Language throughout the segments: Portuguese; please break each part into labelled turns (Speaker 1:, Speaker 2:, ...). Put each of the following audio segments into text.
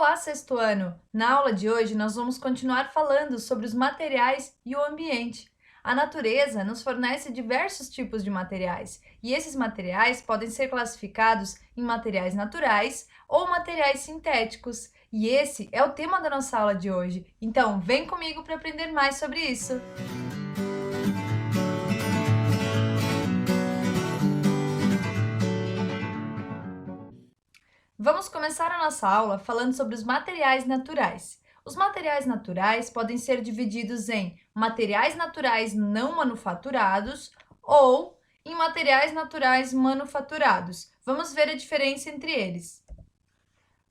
Speaker 1: Olá, sexto ano! Na aula de hoje, nós vamos continuar falando sobre os materiais e o ambiente. A natureza nos fornece diversos tipos de materiais, e esses materiais podem ser classificados em materiais naturais ou materiais sintéticos. E esse é o tema da nossa aula de hoje. Então, vem comigo para aprender mais sobre isso! Vamos começar a nossa aula falando sobre os materiais naturais. Os materiais naturais podem ser divididos em materiais naturais não manufaturados ou em materiais naturais manufaturados. Vamos ver a diferença entre eles.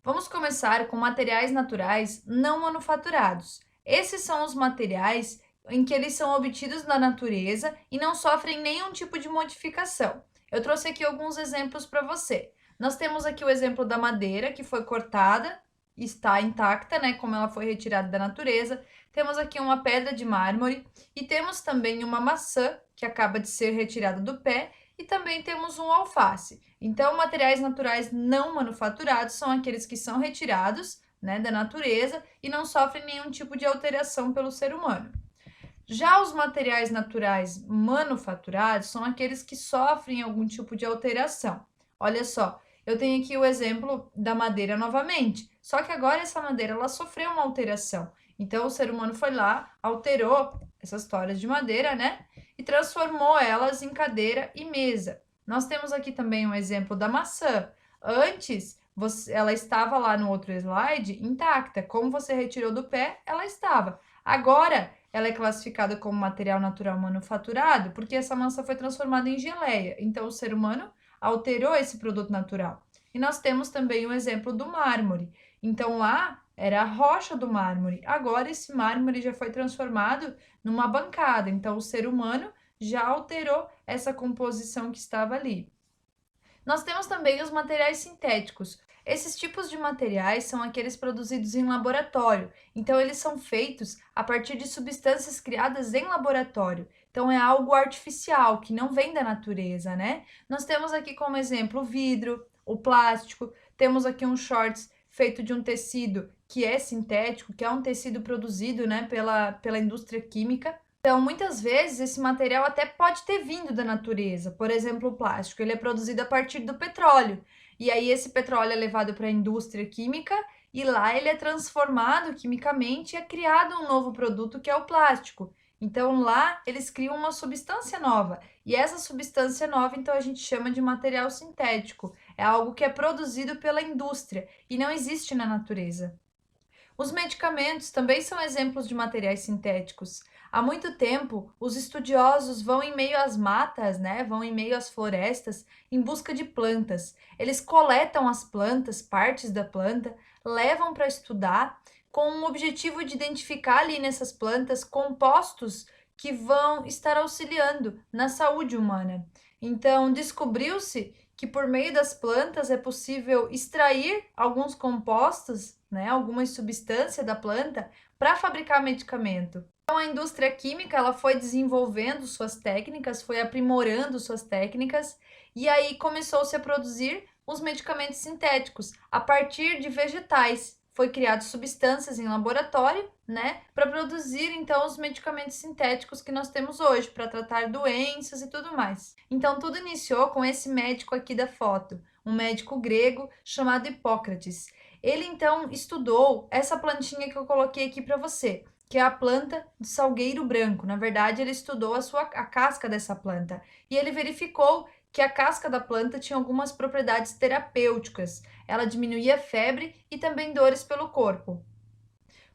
Speaker 1: Vamos começar com materiais naturais não manufaturados. Esses são os materiais em que eles são obtidos na natureza e não sofrem nenhum tipo de modificação. Eu trouxe aqui alguns exemplos para você. Nós temos aqui o exemplo da madeira, que foi cortada, está intacta, né, como ela foi retirada da natureza. Temos aqui uma pedra de mármore e temos também uma maçã, que acaba de ser retirada do pé, e também temos um alface. Então, materiais naturais não manufaturados são aqueles que são retirados, né, da natureza e não sofrem nenhum tipo de alteração pelo ser humano. Já os materiais naturais manufaturados são aqueles que sofrem algum tipo de alteração. Olha só, eu tenho aqui o exemplo da madeira novamente, só que agora essa madeira ela sofreu uma alteração. Então, o ser humano foi lá, alterou essas toras de madeira, né? E transformou elas em cadeira e mesa. Nós temos aqui também um exemplo da maçã. Antes, ela estava lá no outro slide intacta. Como você retirou do pé, ela estava. Agora, ela é classificada como material natural manufaturado porque essa maçã foi transformada em geleia. Então, o ser humano alterou esse produto natural. E nós temos também o exemplo do mármore. Então, lá era a rocha do mármore. Agora, esse mármore já foi transformado numa bancada. Então, o ser humano já alterou essa composição que estava ali. Nós temos também os materiais sintéticos. Esses tipos de materiais são aqueles produzidos em laboratório. Então, eles são feitos a partir de substâncias criadas em laboratório. Então, é algo artificial, que não vem da natureza, né? Nós temos aqui como exemplo o vidro, o plástico, temos aqui um shorts feito de um tecido que é sintético, que é um tecido produzido, né, pela indústria química. Então, muitas vezes, esse material até pode ter vindo da natureza. Por exemplo, o plástico, ele é produzido a partir do petróleo. E aí, esse petróleo é levado para a indústria química e lá ele é transformado quimicamente e é criado um novo produto que é o plástico. Então, lá eles criam uma substância nova. E essa substância nova, então, a gente chama de material sintético. É algo que é produzido pela indústria e não existe na natureza. Os medicamentos também são exemplos de materiais sintéticos. Há muito tempo, os estudiosos vão em meio às matas, né? Vão em meio às florestas em busca de plantas. Eles coletam as plantas, partes da planta, levam para estudar com o objetivo de identificar ali nessas plantas compostos que vão estar auxiliando na saúde humana. Então, descobriu-se que por meio das plantas é possível extrair alguns compostos, né, algumas substâncias da planta para fabricar medicamento. Então, a indústria química ela foi desenvolvendo suas técnicas, foi aprimorando suas técnicas e aí começou-se a produzir os medicamentos sintéticos a partir de vegetais. Foi criado substâncias em laboratório, né, para produzir então os medicamentos sintéticos que nós temos hoje para tratar doenças e tudo mais. Então tudo iniciou com esse médico aqui da foto, um médico grego chamado Hipócrates. Ele então estudou essa plantinha que eu coloquei aqui para você, que é a planta do salgueiro branco. Na verdade, ele estudou a casca dessa planta e ele verificou que a casca da planta tinha algumas propriedades terapêuticas. Ela diminuía febre e também dores pelo corpo.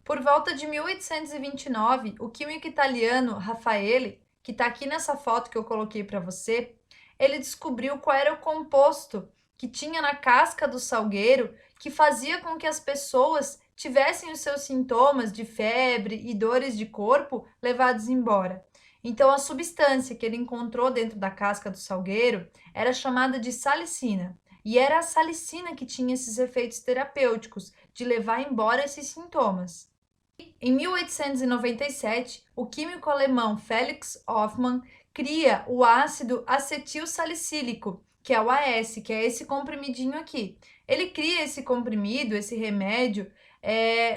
Speaker 1: Por volta de 1829, o químico italiano Raffaele, que está aqui nessa foto que eu coloquei para você, ele descobriu qual era o composto que tinha na casca do salgueiro que fazia com que as pessoas tivessem os seus sintomas de febre e dores de corpo levados embora. Então, a substância que ele encontrou dentro da casca do salgueiro era chamada de salicina. E era a salicina que tinha esses efeitos terapêuticos, de levar embora esses sintomas. Em 1897, o químico alemão Felix Hoffmann cria o ácido acetilsalicílico, que é o AS, que é esse comprimidinho aqui. Ele cria esse comprimido, esse remédio,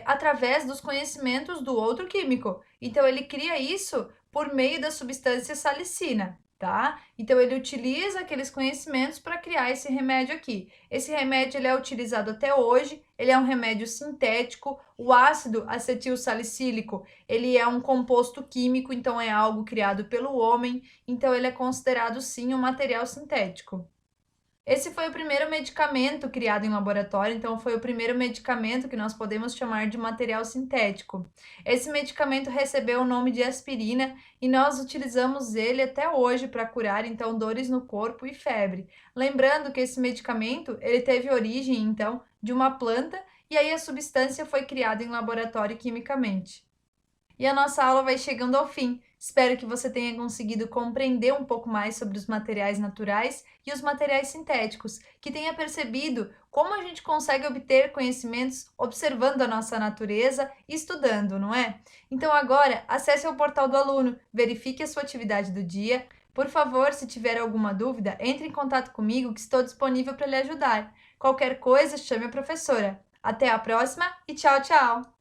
Speaker 1: através dos conhecimentos do outro químico. Então, ele cria isso por meio da substância salicina, tá? Então, ele utiliza aqueles conhecimentos para criar esse remédio aqui. Esse remédio ele é utilizado até hoje, ele é um remédio sintético. O ácido acetil salicílico, ele é um composto químico, então é algo criado pelo homem, então ele é considerado sim um material sintético. Esse foi o primeiro medicamento criado em laboratório, então foi o primeiro medicamento que nós podemos chamar de material sintético. Esse medicamento recebeu o nome de aspirina e nós utilizamos ele até hoje para curar então dores no corpo e febre. Lembrando que esse medicamento, ele teve origem então de uma planta e aí a substância foi criada em laboratório quimicamente. E a nossa aula vai chegando ao fim. Espero que você tenha conseguido compreender um pouco mais sobre os materiais naturais e os materiais sintéticos, que tenha percebido como a gente consegue obter conhecimentos observando a nossa natureza e estudando, não é? Então agora, acesse o portal do aluno, verifique a sua atividade do dia. Por favor, se tiver alguma dúvida, entre em contato comigo que estou disponível para lhe ajudar. Qualquer coisa, chame a professora. Até a próxima e tchau, tchau!